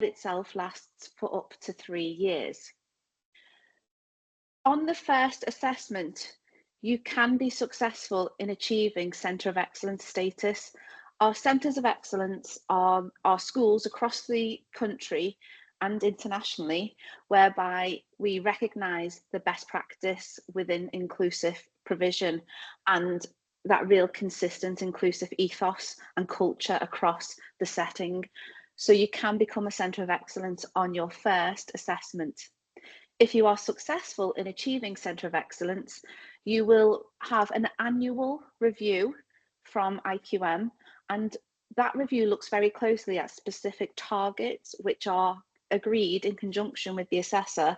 itself lasts for up to 3 years. On the first assessment, you can be successful in achieving Centre of Excellence status. Our centres of excellence are schools across the country and internationally, whereby we recognise the best practice within inclusive provision and that real consistent inclusive ethos and culture across the setting. So you can become a Centre of Excellence on your first assessment. If you are successful in achieving Centre of Excellence, you will have an annual review from IQM, and that review looks very closely at specific targets which are agreed in conjunction with the assessor,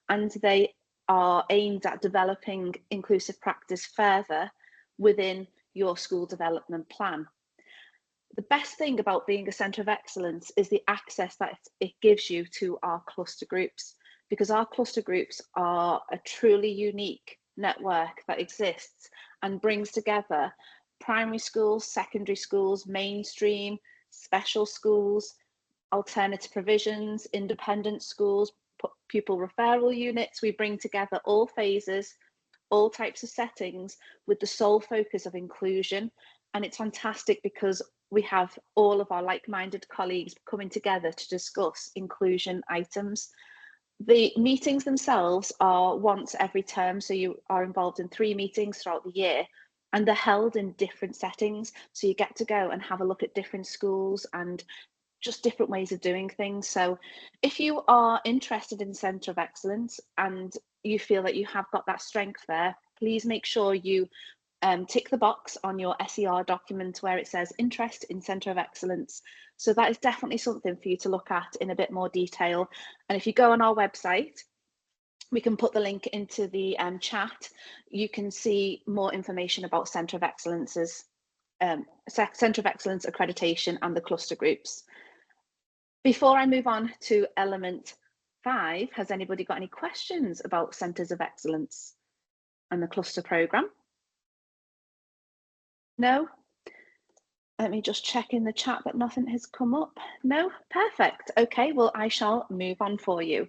and they are aimed at developing inclusive practice further within your school development plan. The best thing about being a Centre of Excellence is the access that it gives you to our cluster groups, because our cluster groups are a truly unique network that exists and brings together primary schools, secondary schools, mainstream, special schools, alternative provisions, independent schools, pupil referral units. We bring together all phases, all types of settings with the sole focus of inclusion. And it's fantastic because we have all of our like-minded colleagues coming together to discuss inclusion items. The meetings themselves are once every term, so you are involved in 3 meetings throughout the year, and they're held in different settings. So you get to go and have a look at different schools and just different ways of doing things. So if you are interested in Centre of Excellence and you feel that you have got that strength there, please make sure you tick the box on your SER document where it says interest in Centre of Excellence. So that is definitely something for you to look at in a bit more detail. And if you go on our website, we can put the link into the chat. You can see more information about Centre of Excellence's Centre of Excellence accreditation and the cluster groups. Before I move on to element 5, has anybody got any questions about Centres of Excellence and the cluster programme? No? Let me just check in the chat that nothing has come up. No? Perfect. Okay, well, I shall move on for you.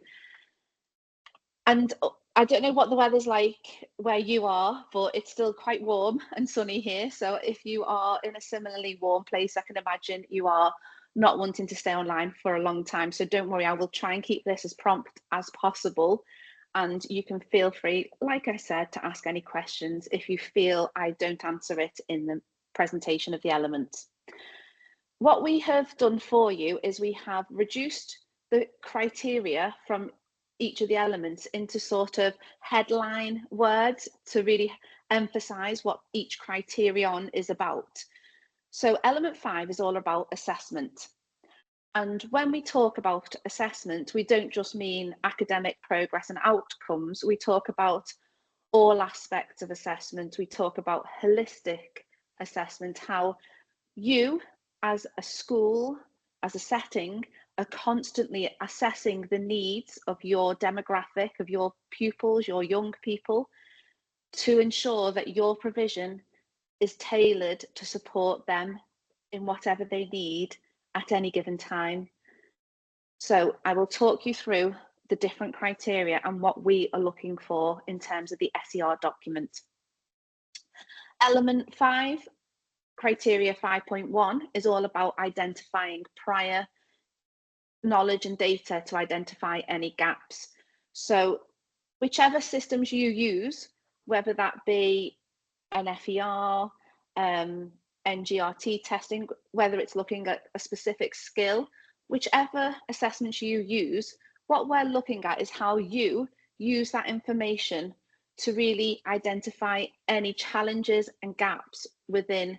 And I don't know what the weather's like where you are, but it's still quite warm and sunny here. So if you are in a similarly warm place, I can imagine you are not wanting to stay online for a long time. So don't worry, I will try and keep this as prompt as possible. And you can feel free, like I said, to ask any questions if you feel I don't answer it in the presentation of the elements. What we have done for you is we have reduced the criteria from each of the elements into sort of headline words to really emphasize what each criterion is about. So element 5 is all about assessment. And when we talk about assessment, we don't just mean academic progress and outcomes. We talk about all aspects of assessment. We talk about holistic assessment, how you as a school, as a setting, are constantly assessing the needs of your demographic, of your pupils, your young people, to ensure that your provision is tailored to support them in whatever they need at any given time. So I will talk you through the different criteria and what we are looking for in terms of the SER document. Element 5, criteria 5.1, is all about identifying prior knowledge and data to identify any gaps. So whichever systems you use, whether that be an FER, NGRT testing, whether it's looking at a specific skill, whichever assessments you use, what we're looking at is how you use that information to really identify any challenges and gaps within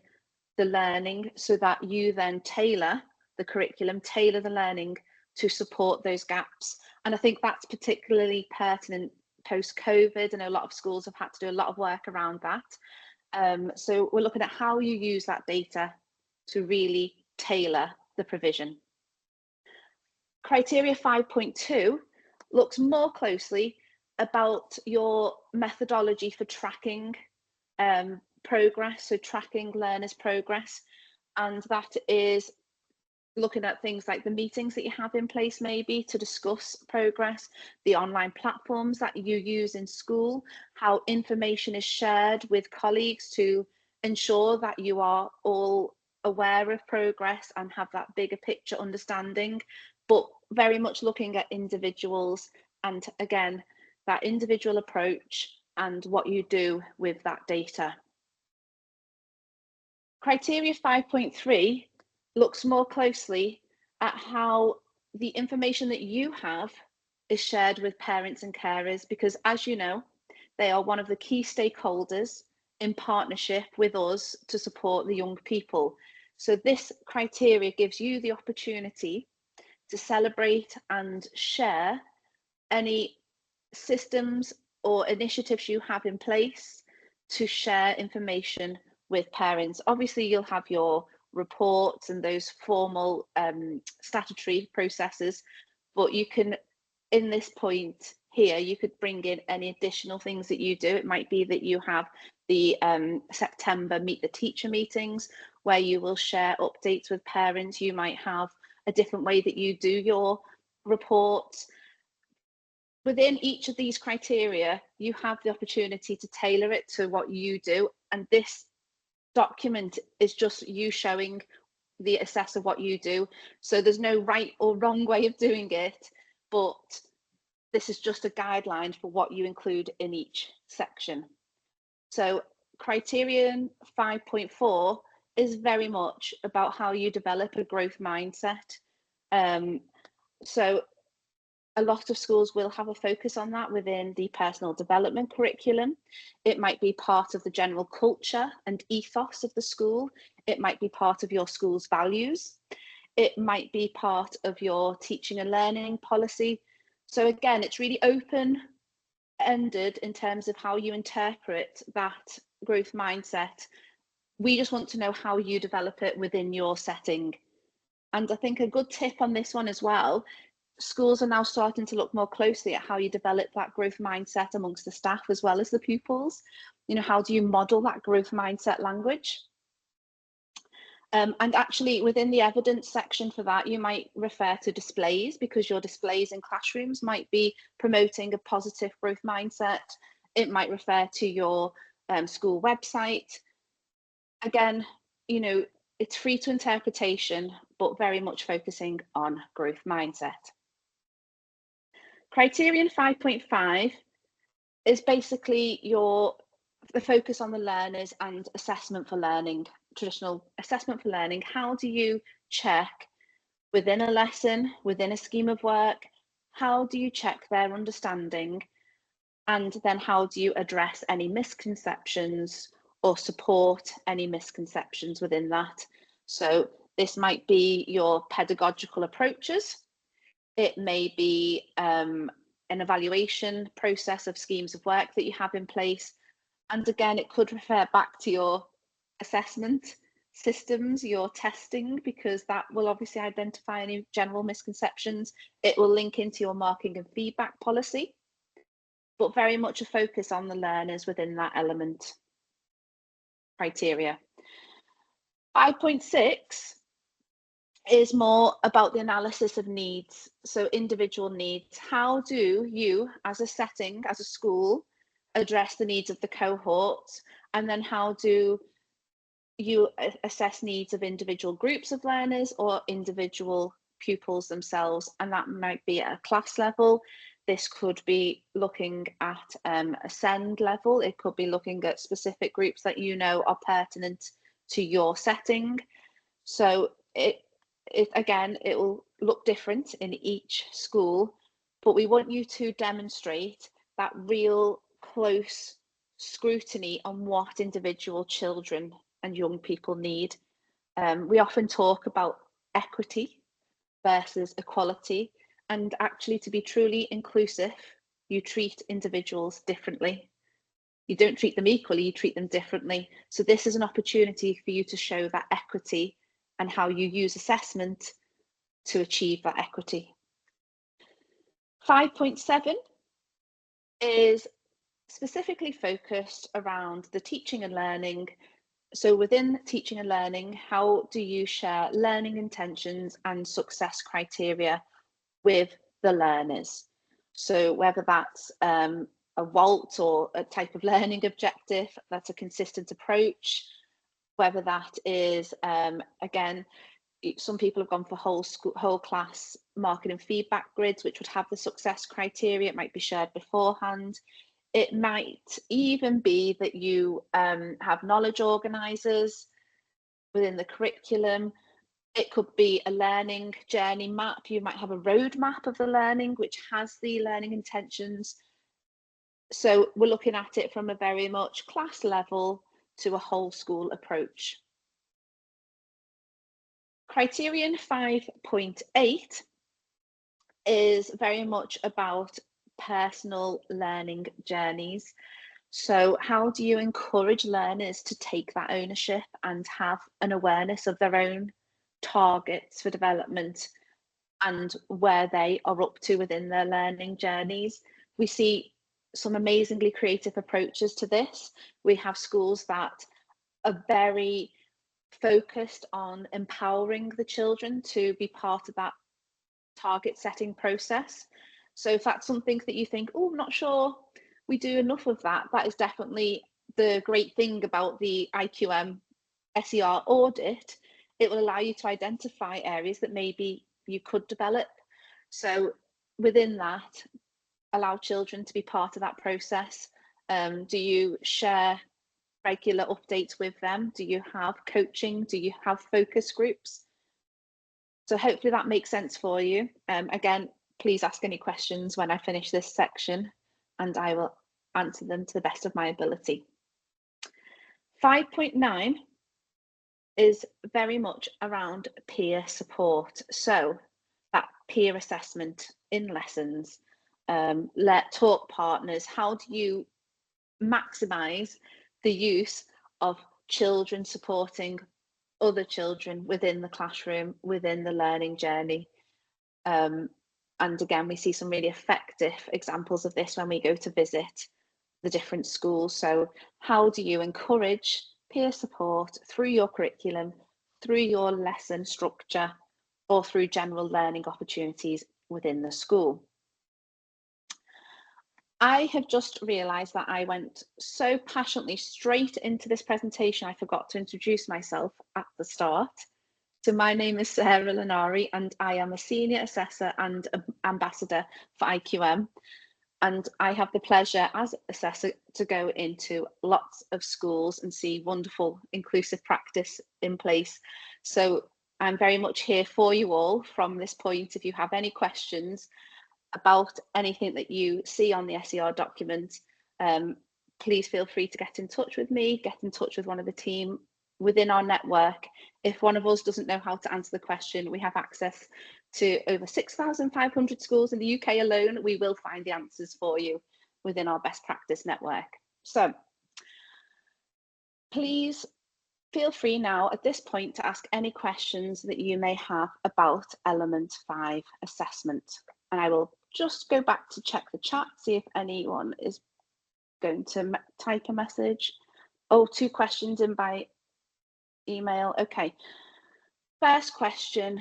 the learning so that you then tailor the curriculum, tailor the learning to support those gaps. And I think that's particularly pertinent post-COVID. I know a lot of schools have had to do a lot of work around that. So we're looking at how you use that data to really tailor the provision. Criteria 5.2 looks more closely about your methodology for tracking progress, so tracking learners' progress, and that is looking at things like the meetings that you have in place, maybe to discuss progress, the online platforms that you use in school, how information is shared with colleagues to ensure that you are all aware of progress and have that bigger picture understanding, but very much looking at individuals and again, that individual approach and what you do with that data. Criteria 5.3 looks more closely at how the information that you have is shared with parents and carers, because as you know, they are one of the key stakeholders in partnership with us to support the young people. So this criteria gives you the opportunity to celebrate and share any systems or initiatives you have in place to share information with parents. Obviously, you'll have your reports and those formal statutory processes, but you can, in this point here, you could bring in any additional things that you do. It might be that you have the September Meet the Teacher meetings where you will share updates with parents. You might have a different way that you do your reports. Within each of these criteria, you have the opportunity to tailor it to what you do. And this document is just you showing the assessor what you do. So there's no right or wrong way of doing it, but this is just a guideline for what you include in each section. So criterion 5.4 is very much about how you develop a growth mindset. So a lot of schools will have a focus on that within the personal development curriculum. It might be part of the general culture and ethos of the school. It might be part of your school's values. It might be part of your teaching and learning policy. So again, it's really open-ended in terms of how you interpret that growth mindset. We just want to know how you develop it within your setting. And I think a good tip on this one as well, schools are now starting to look more closely at how you develop that growth mindset amongst the staff as well as the pupils. You know, how do you model that growth mindset language? And actually within the evidence section for that, you might refer to displays, because your displays in classrooms might be promoting a positive growth mindset. It might refer to your school website. Again, you know, it's free to interpretation, but very much focusing on growth mindset. Criterion 5.5 is basically the focus on the learners and assessment for learning, traditional assessment for learning. How do you check within a lesson, within a scheme of work, how do you check their understanding? And then how do you address any misconceptions or support any misconceptions within that? So this might be your pedagogical approaches. It may be an evaluation process of schemes of work that you have in place. And again, it could refer back to your assessment systems, your testing, because that will obviously identify any general misconceptions. It will link into your marking and feedback policy, but very much a focus on the learners within that element criteria. 5.6 is more about the analysis of needs, so individual needs. How do you, as a setting, as a school, address the needs of the cohorts? And then how do you assess needs of individual groups of learners or individual pupils themselves? And that might be at a class level. This could be looking at a SEND level. It could be looking at specific groups that you know are pertinent to your setting. So it again, it will look different in each school, but we want you to demonstrate that real close scrutiny on what individual children and young people need. We often talk about equity versus equality, and actually to be truly inclusive, you treat individuals differently. You don't treat them equally, you treat them differently. So this is an opportunity for you to show that equity and how you use assessment to achieve that equity. 5.7 is specifically focused around the teaching and learning, So within teaching and learning, how do you share learning intentions and success criteria with the learners? So whether that's a WALT or a type of learning objective, that's a consistent approach, whether that is, again, some people have gone for whole class marking and feedback grids, which would have the success criteria. It might be shared beforehand. It might even be that you have knowledge organisers within the curriculum. It could be a learning journey map. You might have a roadmap of the learning, which has the learning intentions. So we're looking at it from a very much class level to a whole school approach. Criterion 5.8 is very much about personal learning journeys. So how do you encourage learners to take that ownership and have an awareness of their own targets for development and where they are up to within their learning journeys? We see some amazingly creative approaches to this. We have schools that are very focused on empowering the children to be part of that target setting process. So if that's something that you think, oh, I'm not sure we do enough of that, that is definitely the great thing about the IQM SER audit. It will allow you to identify areas that maybe you could develop. So within that, allow children to be part of that process. Do you share regular updates with them? Do you have coaching? Do you have focus groups? So hopefully that makes sense for you. Again, please ask any questions when I finish this section and I will answer them to the best of my ability. 5.9 is very much around peer support. So that peer assessment in lessons, talk partners, how do you maximise the use of children supporting other children within the classroom, within the learning journey? And again, we see some really effective examples of this when we go to visit the different schools. So how do you encourage peer support through your curriculum, through your lesson structure, or through general learning opportunities within the school? I have just realised that I went so passionately straight into this presentation, I forgot to introduce myself at the start. So my name is Sarah Lanari and I am a senior assessor and ambassador for IQM. And I have the pleasure as assessor to go into lots of schools and see wonderful inclusive practice in place. So I'm very much here for you all from this point. If you have any questions about anything that you see on the SER document, please feel free to get in touch with me, get in touch with one of the team within our network. If one of us doesn't know how to answer the question, we have access to over 6,500 schools in the UK alone. We will find the answers for you within our best practice network. So please feel free now at this point to ask any questions that you may have about element 5 assessment. And I will just go back to check the chat, see if anyone is going to type a message. Oh, 2 questions in by email. Okay. First question,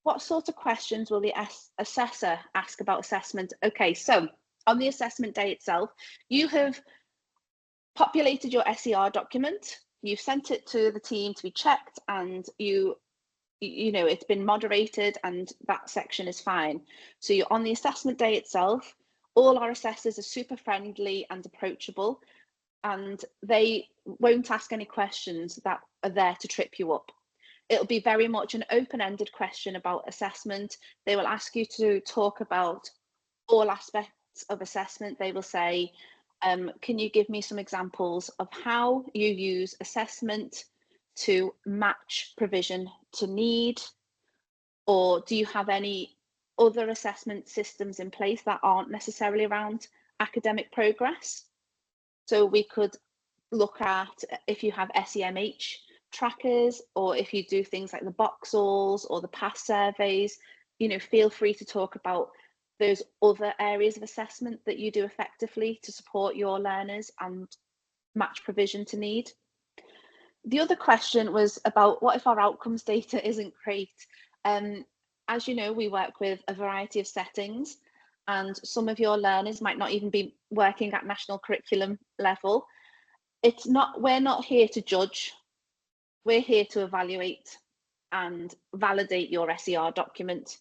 what sort of questions will the assessor ask about assessment? Okay, so on the assessment day itself, you have populated your SER document, you've sent it to the team to be checked, and you know it's been moderated and that section is fine. So you're on the assessment day itself, all our assessors are super friendly and approachable, and they won't ask any questions that are there to trip you up. It'll be very much an open-ended question about assessment. They will ask you to talk about all aspects of assessment. They will say, can you give me some examples of how you use assessment to match provision to need? Or do you have any other assessment systems in place that aren't necessarily around academic progress? So we could look at if you have SEMH trackers, or if you do things like the Boxalls or the PASS surveys, you know, feel free to talk about those other areas of assessment that you do effectively to support your learners and match provision to need. The other question was about what if our outcomes data isn't great? Um, as you know, we work with a variety of settings, and some of your learners might not even be working at national curriculum level. We're not here to judge, we're here to evaluate and validate your SER document.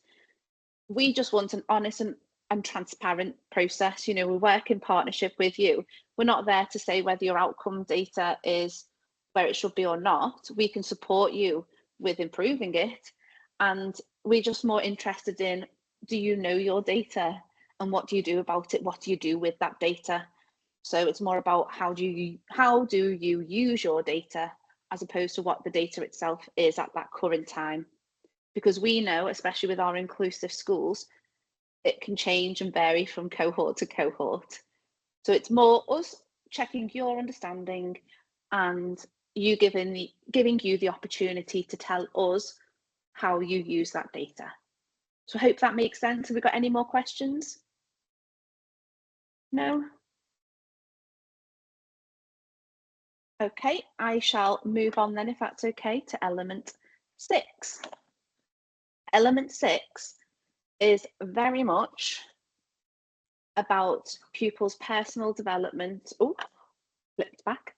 We just want an honest and transparent process. We work in partnership with you. We're not there to say whether your outcome data is where it should be or not. We can support you with improving it. And we're just more interested in, do you know your data and what do you do about it? What do you do with that data? So it's more about how do you use your data as opposed to what the data itself is at that current time. Because we know, especially with our inclusive schools, it can change and vary from cohort to cohort. So it's more us checking your understanding and you giving you the opportunity to tell us how you use that data. So I hope that makes sense. Have we got any more questions? No? Okay, I shall move on then, if that's okay, to element 6. Element 6 is very much about pupils' personal development. Oh, flipped back.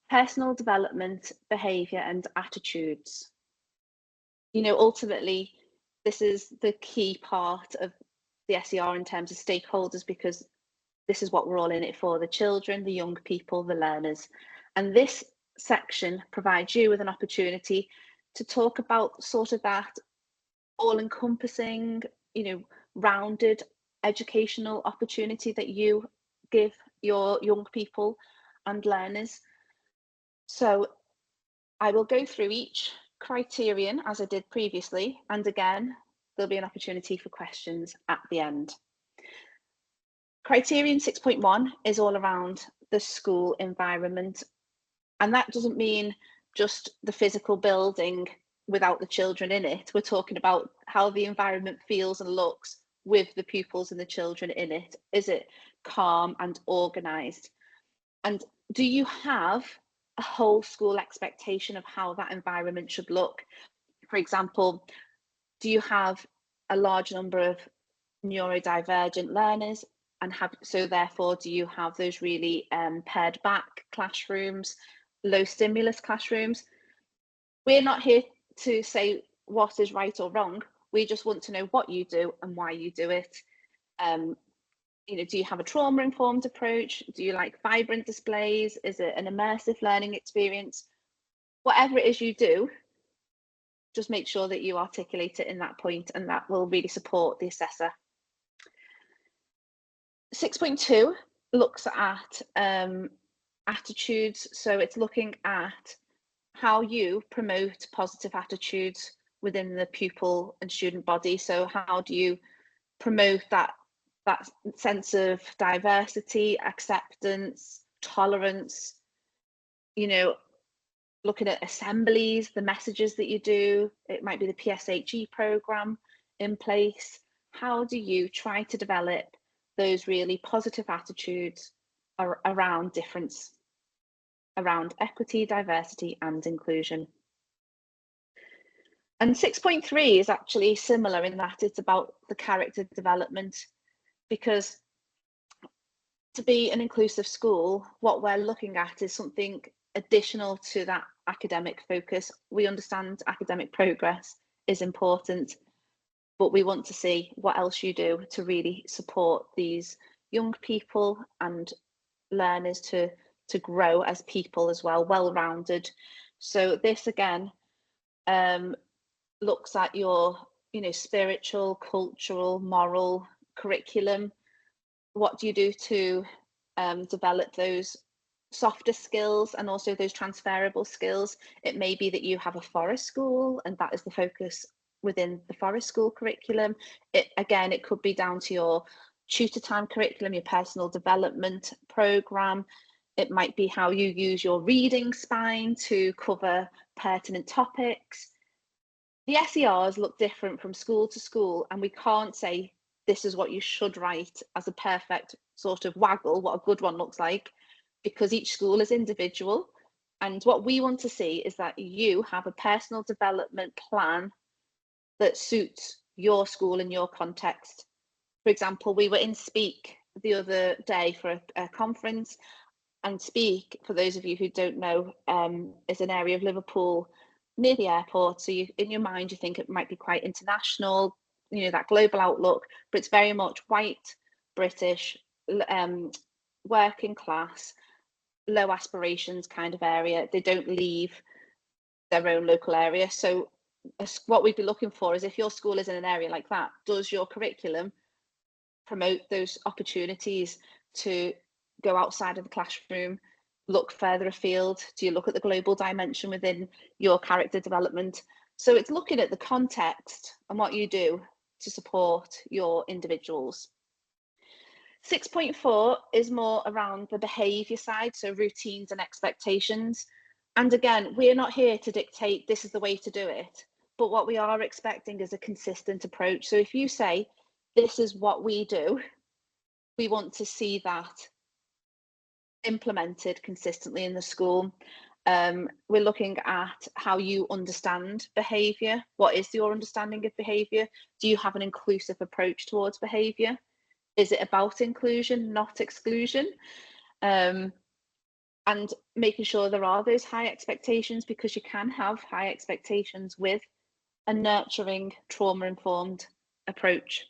Personal development, behaviour, and attitudes. Ultimately, this is the key part of the SER in terms of stakeholders, because this is what we're all in it for: the children, the young people, the learners. And this section provides you with an opportunity to talk about sort of that all-encompassing, rounded educational opportunity that you give your young people and learners. So I will go through each criterion as I did previously, and again, there'll be an opportunity for questions at the end. Criterion 6.1 is all around the school environment, and that doesn't mean just the physical building without the children in it. We're talking about how the environment feels and looks with the pupils and the children in it. Is it calm and organised? And do you have a whole school expectation of how that environment should look? For example, do you have a large number of neurodivergent learners, and therefore do you have those really pared back classrooms, low stimulus classrooms? We're not here to say what is right or wrong. We just want to know what you do and why you do it. Do you have a trauma-informed approach? Do you like vibrant displays? Is it an immersive learning experience? Whatever it is you do, just make sure that you articulate it in that point, and that will really support the assessor. 6.2 looks at attitudes. So it's looking at how you promote positive attitudes within the pupil and student body. So how do you promote that sense of diversity, acceptance, tolerance? Looking at assemblies, the messages that you do. It might be the PSHE program in place. How do you try to develop those really positive attitudes around difference, around equity, diversity, and inclusion? And 6.3 is actually similar in that it's about the character development, because to be an inclusive school, what we're looking at is something additional to that academic focus. We understand academic progress is important, but we want to see what else you do to really support these young people and learners to grow as people as well, well-rounded. So this again looks at your spiritual, cultural, moral curriculum. What do you do to develop those softer skills and also those transferable skills? It may be that you have a forest school and that is the focus within the forest school curriculum. It could be down to your tutor time curriculum, your personal development program. It might be how you use your reading spine to cover pertinent topics. The SERs look different from school to school, and we can't say this is what you should write as a perfect sort of waggle, what a good one looks like, because each school is individual. And what we want to see is that you have a personal development plan that suits your school and your context. For example, we were in Speak the other day for a conference, and Speak, for those of you who don't know, is an area of Liverpool near the airport. So in your mind, you think it might be quite international, that global outlook, but it's very much white, British, working class, low aspirations kind of area. They don't leave their own local area. So what we'd be looking for is, if your school is in an area like that, does your curriculum promote those opportunities to go outside of the classroom, look further afield? Do you look at the global dimension within your character development? So it's looking at the context and what you do to support your individuals. 6.4 is more around the behaviour side, so routines and expectations. And again, we're not here to dictate this is the way to do it, but what we are expecting is a consistent approach. So if you say, this is what we do, we want to see that implemented consistently in the school. We're looking at how you understand behaviour. What is your understanding of behaviour? Do you have an inclusive approach towards behaviour? Is it about inclusion, not exclusion? And making sure there are those high expectations, because you can have high expectations with a nurturing, trauma-informed approach.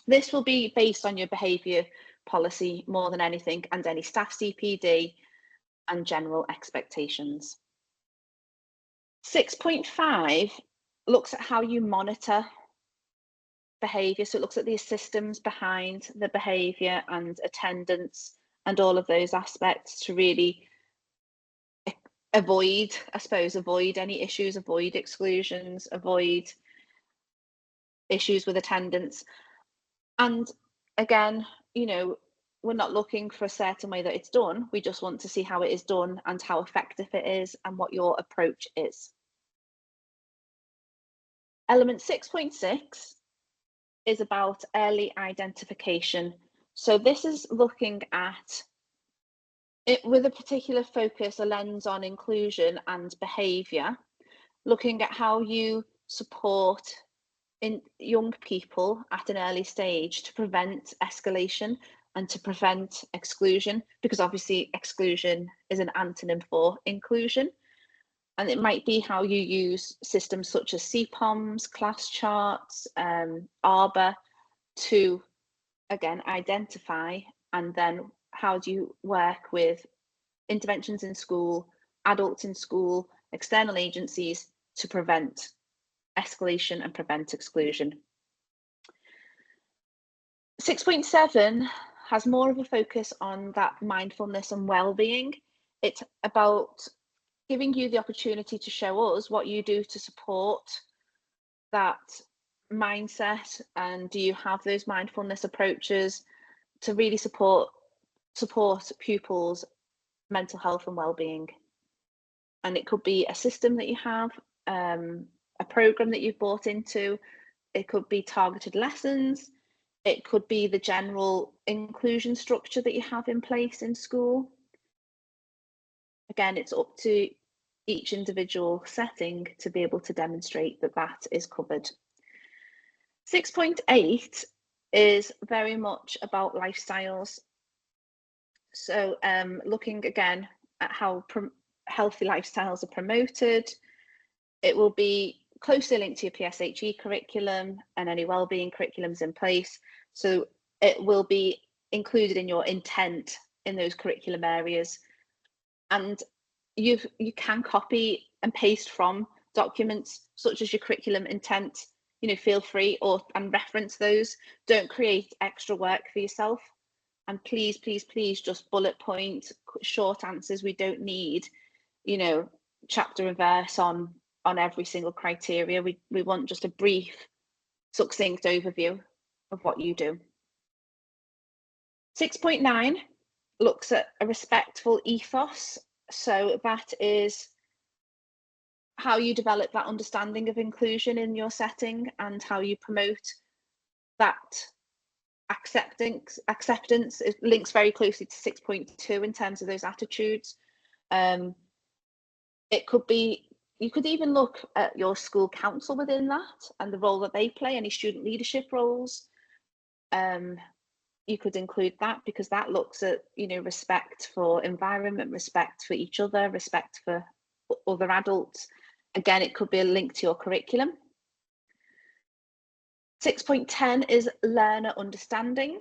This will be based on your behaviour policy more than anything, and any staff CPD and general expectations. 6.5 looks at how you monitor behaviour. So it looks at the systems behind the behaviour and attendance and all of those aspects to really avoid any issues, avoid exclusions, avoid issues with attendance. And again, we're not looking for a certain way that it's done. We just want to see how it is done and how effective it is and what your approach is. Element 6.6 is about early identification. So this is looking at it with a particular focus, a lens on inclusion and behaviour, looking at how you support in young people at an early stage to prevent escalation and to prevent exclusion, because obviously exclusion is an antonym for inclusion. And it might be how you use systems such as CPOMs, class charts, Arbor to, again, identify, and then how do you work with interventions in school, adults in school, external agencies to prevent escalation and prevent exclusion. 6.7 has more of a focus on that mindfulness and well-being. It's about giving you the opportunity to show us what you do to support that mindset, and do you have those mindfulness approaches to really support pupils' mental health and well-being. And it could be a system that you have, a program that you've bought into, it could be targeted lessons, it could be the general inclusion structure that you have in place in school. Again, it's up to each individual setting to be able to demonstrate that that is covered. 6.8 is very much about lifestyles. So looking again at how healthy lifestyles are promoted. It will be closely linked to your PSHE curriculum and any wellbeing curriculums in place. So it will be included in your intent in those curriculum areas. And you can copy and paste from documents such as your curriculum intent, feel free and reference those. Don't create extra work for yourself. And please, please, please just bullet point, short answers. We don't need, chapter and verse on every single criteria. We want just a brief, succinct overview of what you do. 6.9 looks at a respectful ethos. So that is how you develop that understanding of inclusion in your setting and how you promote that acceptance. It links very closely to 6.2 in terms of those attitudes. It could be, you could even look at your school council within that and the role that they play, any student leadership roles. You could include that, because that looks at, you know, respect for environment, respect for each other, respect for other adults. Again, it could be a link to your curriculum. 6.10 is learner understanding,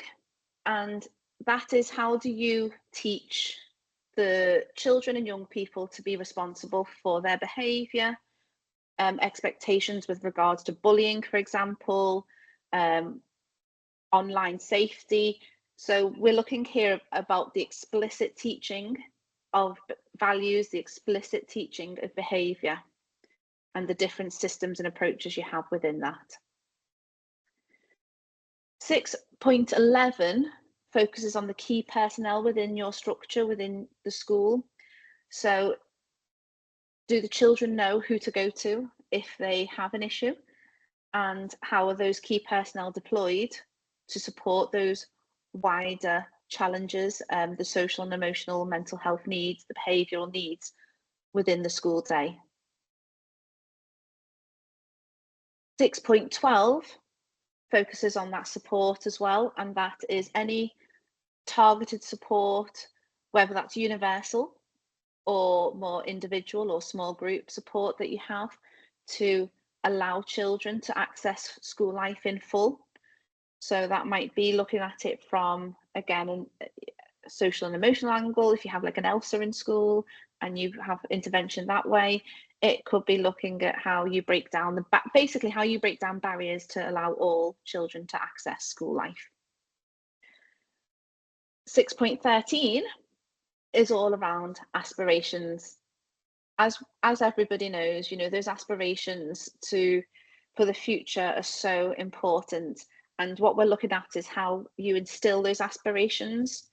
and that is, how do you teach the children and young people to be responsible for their behaviour, expectations with regards to bullying, for example, online safety. So we're looking here about the explicit teaching of values, the explicit teaching of behaviour, and the different systems and approaches you have within that. 6.11 focuses on the key personnel within your structure, within the school. So do the children know who to go to if they have an issue? And how are those key personnel deployed to support those wider challenges, the social and emotional, mental health needs, the behavioural needs within the school day? 6.12 focuses on that support as well, and that is any targeted support, whether that's universal or more individual or small group support that you have to allow children to access school life in full. So that might be looking at it from, again, a social and emotional angle. If you have like an ELSA in school and you have intervention that way, it could be looking at how you break down basically how you break down barriers to allow all children to access school life. 6.13 is all around aspirations. As everybody knows, you know, those aspirations for the future are so important. And what we're looking at is how you instill those aspirations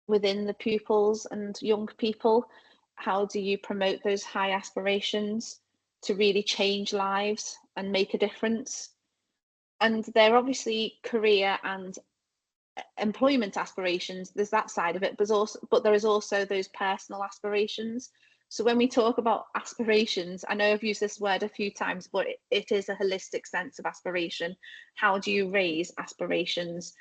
within the pupils and young people. How do you promote those high aspirations to really change lives and make a difference? And they're obviously career and employment aspirations. There's that side of it, but there is also those personal aspirations. So when we talk about aspirations, I know I've used this word a few times, but it is a holistic sense of aspiration. How do you raise aspirations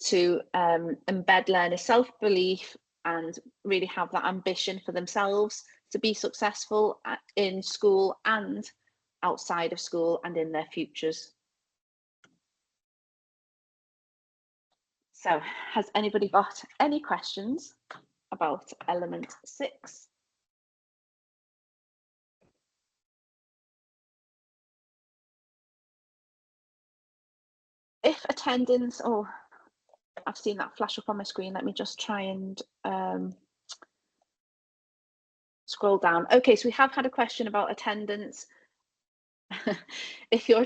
to embed learners' self-belief and really have that ambition for themselves to be successful in school and outside of school and in their futures? So has anybody got any questions about element 6? If attendance, oh, I've seen that flash up on my screen. Let me just try and scroll down. Okay, so we have had a question about attendance. If your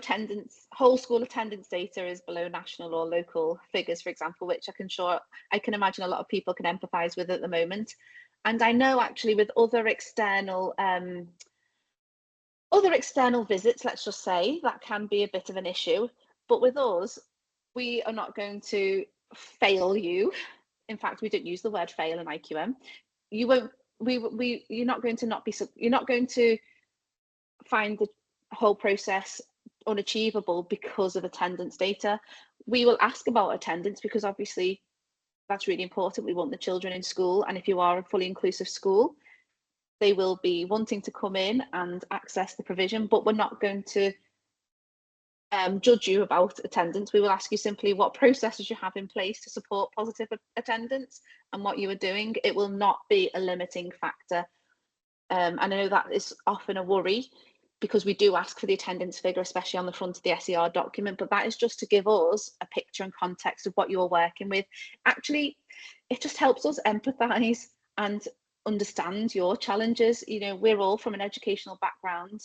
whole school attendance data is below national or local figures, for example, which I can imagine a lot of people can empathise with at the moment. And I know actually with other external visits, let's just say, that can be a bit of an issue. But with us, we are not going to fail you. In fact, we don't use the word fail in IQM. You won't. You're not going to not be. You're not going to find the whole process unachievable because of attendance data. We will ask about attendance because obviously that's really important. We want the children in school, and if you are a fully inclusive school, they will be wanting to come in and access the provision, but we're not going to judge you about attendance. We will ask you simply what processes you have in place to support positive attendance and what you are doing. It will not be a limiting factor. And I know that is often a worry because we do ask for the attendance figure, especially on the front of the SER document, but that is just to give us a picture and context of what you're working with. Actually, it just helps us empathise and understand your challenges. You know, we're all from an educational background.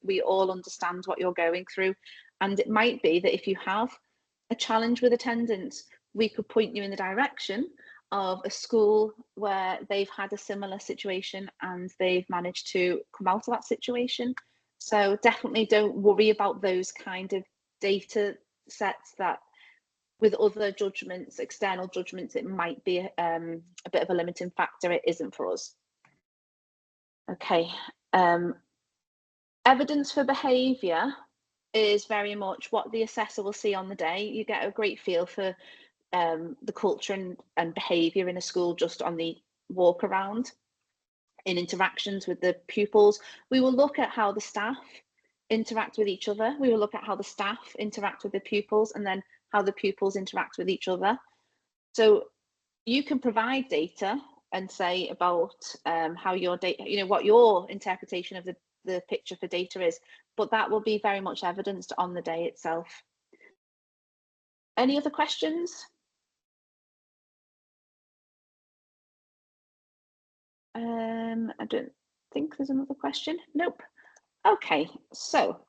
We all understand what you're going through. And it might be that if you have a challenge with attendance, we could point you in the direction of a school where they've had a similar situation and they've managed to come out of that situation. So definitely don't worry about those kind of data sets that with other judgments, external judgments, it might be a bit of a limiting factor. It isn't for us. Okay. Evidence for behaviour is very much what the assessor will see on the day. You get a great feel for the culture and behaviour in a school just on the walk around. In interactions with the pupils, we will look at how the staff interact with each other. We will look at how the staff interact with the pupils, and then how the pupils interact with each other. So you can provide data and say about how your data, what your interpretation of the picture for data is, but that will be very much evidenced on the day itself. Any other questions? I don't think there's another question. Nope. Okay, so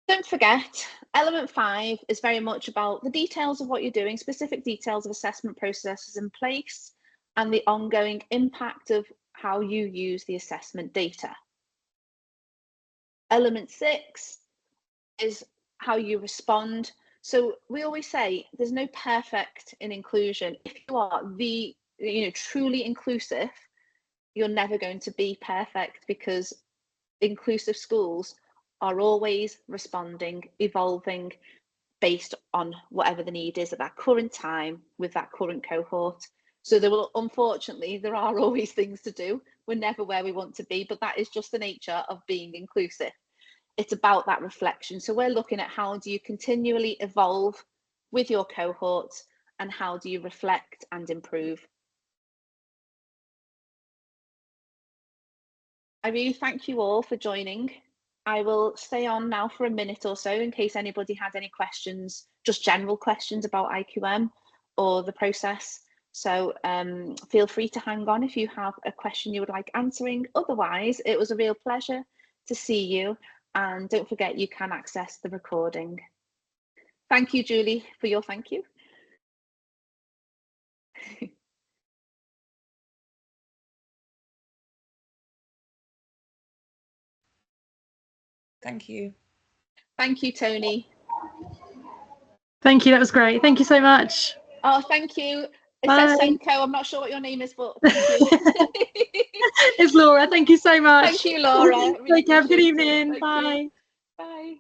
don't forget, element 5 is very much about the details of what you're doing, specific details of assessment processes in place, and the ongoing impact of how you use the assessment data. Element 6 is how you respond. So we always say there's no perfect in inclusion. If you are truly inclusive, you're never going to be perfect, because inclusive schools are always responding, evolving based on whatever the need is at that current time with that current cohort. So unfortunately, there are always things to do. We're never where we want to be, but that is just the nature of being inclusive. It's about that reflection. So we're looking at how do you continually evolve with your cohorts, and how do you reflect and improve. I really thank you all for joining. I will stay on now for a minute or so in case anybody had any questions, just general questions about IQM or the process. So feel free to hang on if you have a question you would like answering. Otherwise, it was a real pleasure to see you. And don't forget, you can access the recording. Thank you, Julie, for your thank you. Thank you. Thank you, Tony. Thank you, that was great. Thank you so much. Oh, thank you. It Bye. says Senko. I'm not sure what your name is, but thank you. It's Laura. Thank you so much. Thank you, Laura. Take care. Have a good evening. Bye. Bye.